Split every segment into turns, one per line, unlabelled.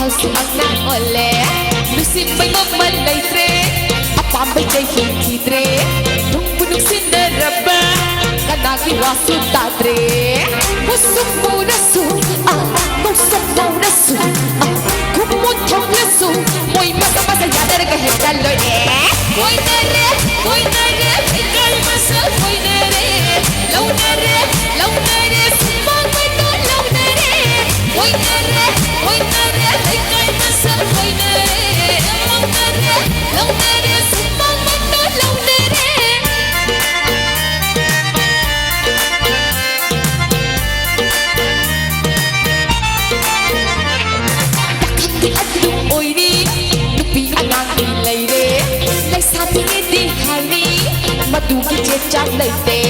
house ang ole Lucy may mamalay apa may day hindi tre nung punong sinaraba kanagi wasu tadre musuk mo rasu musuk mo rasu kumutong rasu moy masa yadar ka hedaloy moy nare ikay masa moy nare law nare sumang mano law nare moy nare ikay masa moy nare law nare sumang mano law nare Dakati adung oiri nupi anang ilay re lay sabi ni di hari madugi jechak laite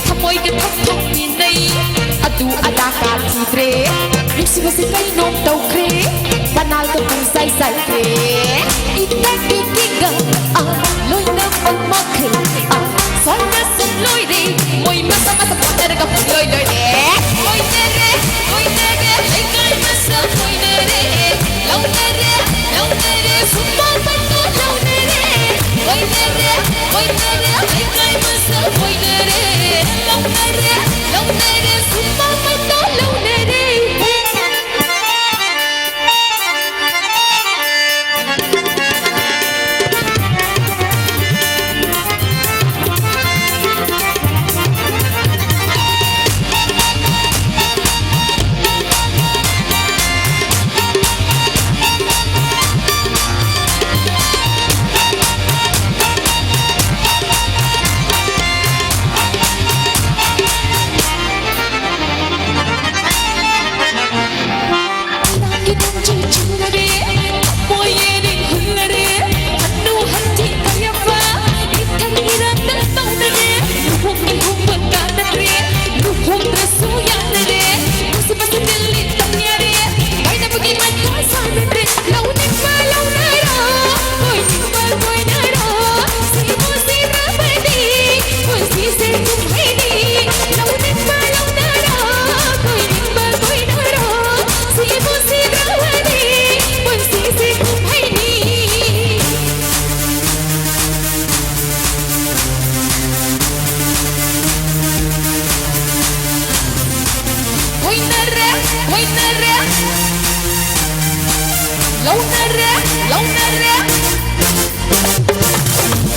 thamoy ka thok minay adu ada ka thidre lusi wasi kai nom tau kre banal ka pung sai kre ita tikiga loy na pag makre son na son loy re moy masa pater ka pung loy re moy nere ay kai masa moy nere law nere sumang mano law nere moy nere ay kai masa moy nere law nere sumang mano law nere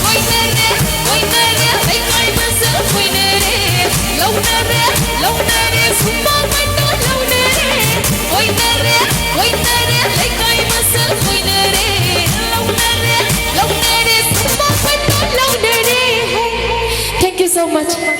Law nere ay kai masa moy nere law nere sumang mano law nere moy nere ay kai masa moy nere law nere sumang mano law nere. Thank you so much.